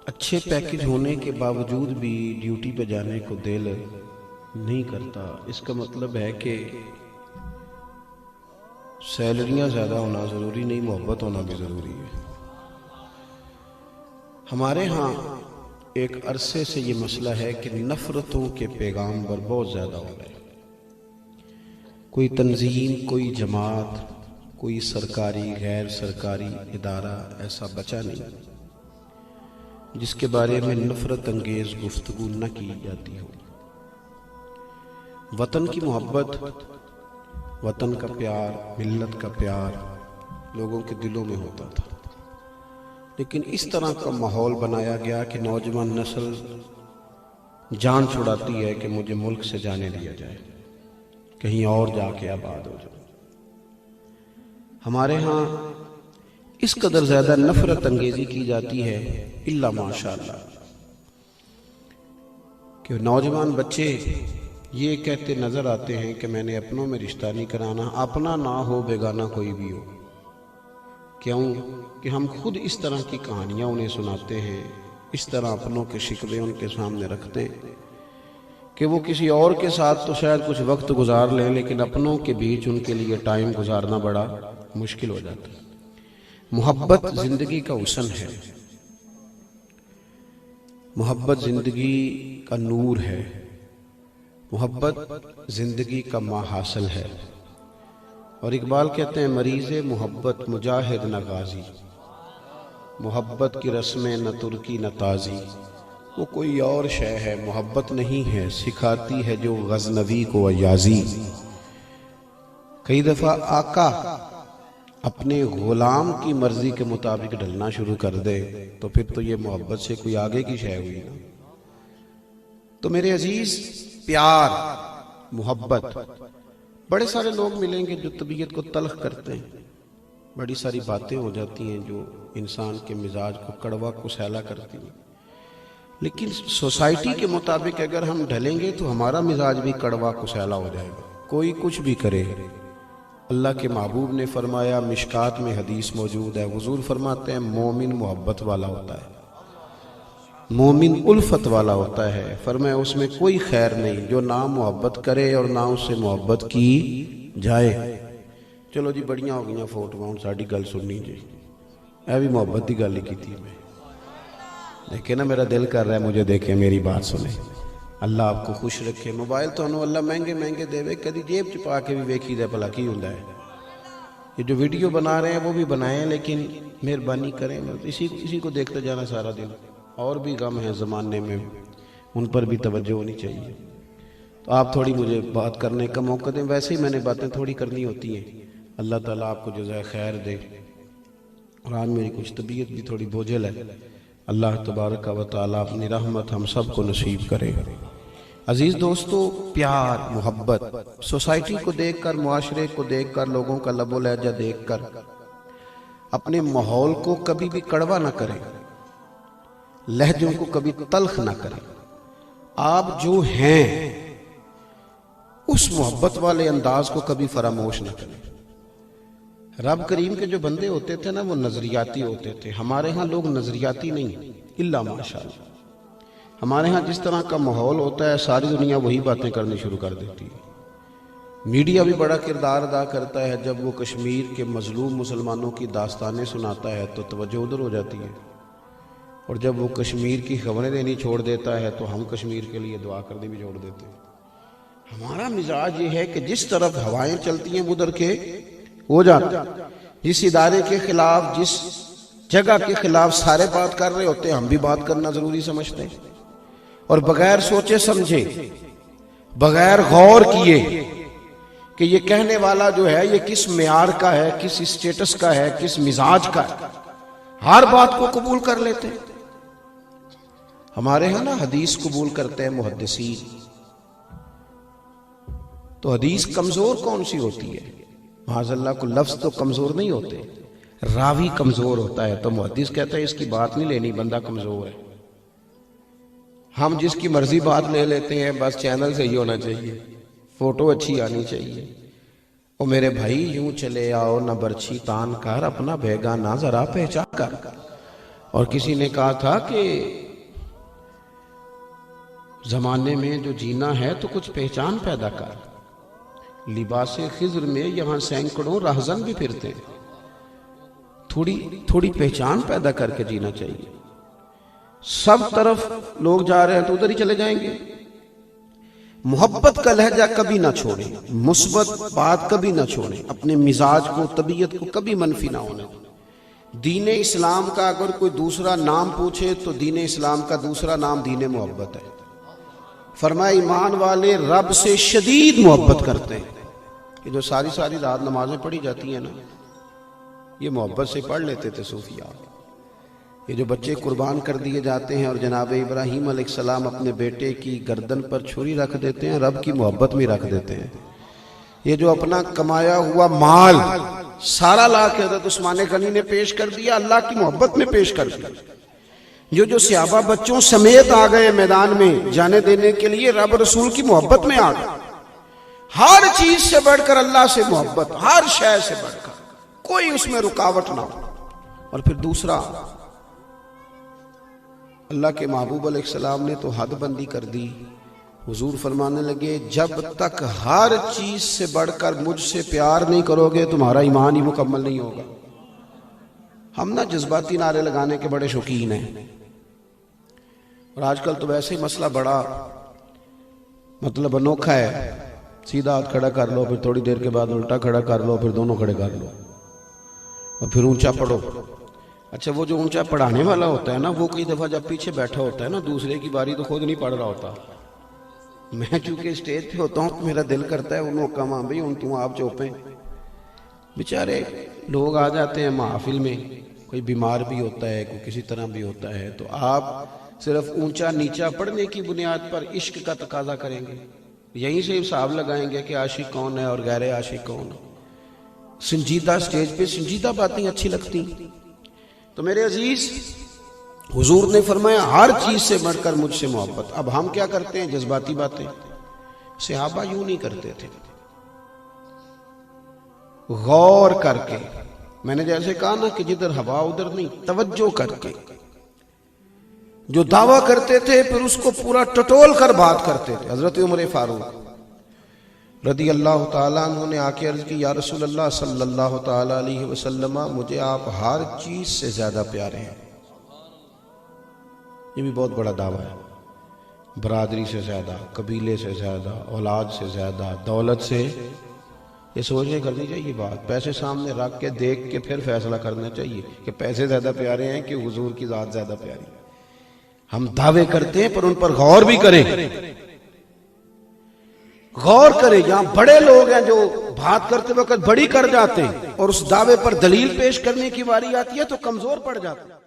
اچھے پیکج ہونے کے باوجود بھی ڈیوٹی پہ جانے کو دل نہیں کرتا، اس کا مطلب ہے کہ سیلریاں زیادہ ہونا ضروری نہیں، محبت ہونا بھی ضروری ہے۔ ہمارے ہاں ایک عرصے سے یہ مسئلہ ہے کہ نفرتوں کے پیغامبر بہت زیادہ ہو رہے ہیں۔ کوئی تنظیم، کوئی جماعت، کوئی سرکاری غیر سرکاری ادارہ ایسا بچا نہیں جس کے بارے میں نفرت انگیز گفتگو نہ کی جاتی ہو۔ وطن کی محبت، وطن کا پیار، ملت کا پیار لوگوں کے دلوں میں ہوتا تھا، لیکن اس طرح کا ماحول بنایا گیا کہ نوجوان نسل جان چھڑاتی ہے کہ مجھے ملک سے جانے دیا جائے، کہیں اور جا کے آباد ہو جائے۔ ہمارے ہاں اس قدر زیادہ نفرت انگیزی کی جاتی ہے، الا ماشاءاللہ، کہ نوجوان بچے یہ کہتے نظر آتے ہیں کہ میں نے اپنوں میں رشتہ نہیں کرانا، اپنا نہ ہو بیگانہ کوئی بھی ہو۔ کیوں کہ ہم خود اس طرح کی کہانیاں انہیں سناتے ہیں، اس طرح اپنوں کے شکوے ان کے سامنے رکھتے ہیں کہ وہ کسی اور کے ساتھ تو شاید کچھ وقت گزار لیں، لیکن اپنوں کے بیچ ان کے لیے ٹائم گزارنا بڑا مشکل ہو جاتا ہے۔ محبت زندگی کا حسن ہے، محبت زندگی کا نور ہے، محبت زندگی کا محاصل ہے۔ اور اقبال کہتے ہیں مریض محبت مجاہد نہ غازی، محبت کی رسمیں نہ ترکی نہ تازی، وہ کوئی اور شے ہے، محبت نہیں ہے، سکھاتی ہے جو غزنوی کو ایازی۔ کئی دفعہ آقا اپنے غلام کی مرضی کے مطابق ڈھلنا شروع کر دے تو پھر تو یہ محبت سے کوئی آگے کی شے ہوئی نا۔ تو میرے عزیز، پیار، محبت، بڑے سارے لوگ ملیں گے جو طبیعت کو تلخ کرتے ہیں، بڑی ساری باتیں ہو جاتی ہیں جو انسان کے مزاج کو کڑوا کسیلا کرتی ہیں، لیکن سوسائٹی کے مطابق اگر ہم ڈھلیں گے تو ہمارا مزاج بھی کڑوا کسیلا ہو جائے گا، کوئی کچھ بھی کرے۔ اللہ کے محبوب نے فرمایا، مشکات میں حدیث موجود ہے، حضور فرماتے ہیں مومن محبت والا ہوتا ہے، مومن الفت والا ہوتا ہے، فرمایا اس میں کوئی خیر نہیں جو نہ محبت کرے اور نہ اس سے محبت کی جائے۔ چلو جی بڑیاں ہو گئیاں فوٹوਆਂ، ساڑی گل سننی جی، اے بھی محبت دی گل ہی کی تھی میں، دیکھیں نا میرا دل کر رہا ہے مجھے دیکھیں، میری بات سنیں۔ اللہ آپ کو خوش رکھے۔ موبائل تو انہوں اللہ مہنگے مہنگے دے وے، کدی جیب چپا کے بھی ویکھی دے بھلا کی ہوندا ہے۔ یہ جو ویڈیو بنا رہے ہیں وہ بھی بنائیں، لیکن مہربانی کریں، اسی کو دیکھتے جانا سارا دن، اور بھی غم ہیں زمانے میں، ان پر بھی توجہ ہونی چاہیے۔ تو آپ تھوڑی مجھے بات کرنے کا موقع دیں، ویسے ہی میں نے باتیں تھوڑی کرنی ہوتی ہیں۔ اللہ تعالیٰ آپ کو جزائے خیر دے۔ اور آج میری کچھ طبیعت بھی تھوڑی بوجھل ہے، اللہ تبارک و تعالیٰ اپنی رحمت ہم سب کو نصیب کرے۔ عزیز دوستو، پیار، محبت، سوسائٹی کو دیکھ کر، معاشرے کو دیکھ کر، لوگوں کا لب و لہجہ دیکھ کر اپنے ماحول کو کبھی بھی کڑوا نہ کریں، لہجوں کو کبھی تلخ نہ کریں۔ آپ جو ہیں اس محبت والے انداز کو کبھی فراموش نہ کریں۔ رب کریم کے جو بندے ہوتے تھے نا وہ نظریاتی ہوتے تھے، ہمارے ہاں لوگ نظریاتی نہیں، الا ماشاءاللہ۔ ہمارے ہاں جس طرح کا ماحول ہوتا ہے ساری دنیا وہی باتیں کرنی شروع کر دیتی ہے۔ میڈیا بھی بڑا کردار ادا کرتا ہے، جب وہ کشمیر کے مظلوم مسلمانوں کی داستانیں سناتا ہے تو توجہ ادھر ہو جاتی ہے، اور جب وہ کشمیر کی خبریں دینی چھوڑ دیتا ہے تو ہم کشمیر کے لیے دعا کرنی بھی چھوڑ دیتے ہیں۔ ہمارا مزاج یہ ہے کہ جس طرف ہوائیں چلتی ہیں ادھر کے ہو جاتا ہے، جس ادارے کے خلاف، جس جگہ کے خلاف سارے بات کر رہے ہوتے ہیں ہم بھی بات کرنا ضروری سمجھتے ہیں، اور بغیر سوچے سمجھے، بغیر غور کیے کہ یہ کہنے والا جو ہے یہ کس معیار کا ہے، کس اسٹیٹس کا ہے، کس مزاج کا ہے، ہر بات کو قبول کر لیتے ہیں۔ ہمارے ہاں نا حدیث قبول کرتے ہیں محدثین، تو حدیث کمزور کون سی ہوتی ہے؟ معاذ اللہ کو لفظ تو کمزور نہیں ہوتے، راوی کمزور ہوتا ہے، تو محدث کہتا ہے اس کی بات نہیں لینی، بندہ کمزور ہے۔ ہم جس کی مرضی بات لے لیتے ہیں، بس چینل صحیح ہونا چاہیے، فوٹو اچھی آنی چاہیے۔ او میرے بھائی یوں چلے آؤ نہ برچھی تان کر، اپنا بیگانہ ذرا پہچان کر۔ اور کسی نے کہا تھا کہ زمانے میں جو جینا ہے تو کچھ پہچان پیدا کر. لباس خضر میں یہاں سینکڑوں راہزن بھی پھرتے ہیں. تھوڑی پہچان پیدا کر کے جینا چاہیے. سب طرف لوگ جا رہے ہیں تو ادھر ہی چلے جائیں گے. محبت کا لہجہ کبھی نہ چھوڑیں, مثبت بات کبھی نہ چھوڑیں, اپنے مزاج کو, طبیعت کو کبھی منفی نہ ہونے دیں. دین اسلام کا اگر کوئی دوسرا نام پوچھے تو دین اسلام کا دوسرا نام دین محبت ہے. فرمایا ایمان والے رب سے شدید محبت کرتے ہیں. یہ جو ساری رات نمازیں پڑھی جاتی ہیں نا, یہ محبت سے پڑھ لیتے تھے صوفیاء. یہ جو بچے قربان کر دیے جاتے ہیں اور جناب ابراہیم علیہ السلام اپنے بیٹے کی گردن پر چھری رکھ دیتے ہیں, رب کی محبت میں رکھ دیتے ہیں. یہ جو اپنا کمایا ہوا مال سارا لا کے حضرت عثمان غنی نے پیش کر دیا, اللہ کی محبت میں پیش کر دیا. جو صحابہ بچوں سمیت آ گئے میدان میں جانے دینے کے لیے, رب رسول کی محبت میں آ گئے. ہر چیز سے بڑھ کر اللہ سے محبت, ہر شے سے بڑھ کر, کوئی اس میں رکاوٹ نہ ہو. اور پھر دوسرا, اللہ کے محبوب علیہ السلام نے تو حد بندی کر دی. حضور فرمانے لگے جب تک ہر چیز سے بڑھ کر مجھ سے پیار نہیں کرو گے تمہارا ایمان ہی مکمل نہیں ہوگا. ہم نا جذباتی نعرے لگانے کے بڑے شوقین ہیں, اور آج کل تو ویسے ہی مسئلہ بڑا انوکھا ہے. سیدھا ہاتھ کھڑا کر لو, پھر تھوڑی دیر کے بعد الٹا کھڑا کر لو, پھر دونوں کھڑے کر لو, اور پھر اونچا پڑھو. اچھا وہ جو اونچا پڑھانے والا ہوتا ہے نا, وہ کئی دفعہ جب پیچھے بیٹھا ہوتا ہے نا, دوسرے کی باری تو خود نہیں پڑھ رہا ہوتا. میں چونکہ اسٹیج پہ ہوتا ہوں تو میرا دل کرتا ہے انہوں کا ماں بھئی ان تم آپ چوپیں. بیچارے لوگ آ جاتے ہیں محفل میں, کوئی بیمار بھی ہوتا ہے, کوئی کسی طرح بھی ہوتا ہے, تو آپ صرف اونچا نیچا پڑھنے کی بنیاد پر عشق کا تقاضا کریں گے. یہیں سے حساب لگائیں گے کہ عاشق کون ہے اور غیر عاشق کون ہے. سنجیدہ اسٹیج پہ سنجیدہ باتیں اچھی لگتی. تو میرے عزیز, حضور نے فرمایا ہر چیز سے بڑھ کر مجھ سے محبت. اب ہم کیا کرتے ہیں, جذباتی باتیں. صحابہ یوں نہیں کرتے تھے, غور کر کے. میں نے جیسے کہا نا کہ جدھر ہوا ادھر نہیں, توجہ کر کے. جو دعویٰ کرتے تھے پھر اس کو پورا ٹٹول کر بات کرتے تھے. حضرت عمر فاروق رضی اللہ تعالیٰ عنہ نے آ کے عرض کی, یا رسول اللہ صلی اللہ تعالیٰ علیہ وسلم, مجھے آپ ہر چیز سے زیادہ پیارے ہیں. یہ بھی بہت بڑا دعویٰ ہے. برادری سے زیادہ, قبیلے سے زیادہ, اولاد سے زیادہ, دولت سے. یہ سوچیں کرنی چاہیے بات, پیسے سامنے رکھ کے دیکھ کے پھر فیصلہ کرنا چاہیے کہ پیسے زیادہ پیارے ہیں کہ حضور کی ذات زیادہ پیاری. ہم دعوے کرتے ہیں پر ان پر غور بھی کریں. غور کریں. یہاں بڑے لوگ ہیں جو بات کرتے وقت بڑی کر جاتے ہیں, اور اس دعوے پر دلیل پیش کرنے کی باری آتی ہے تو کمزور پڑ جاتے ہیں.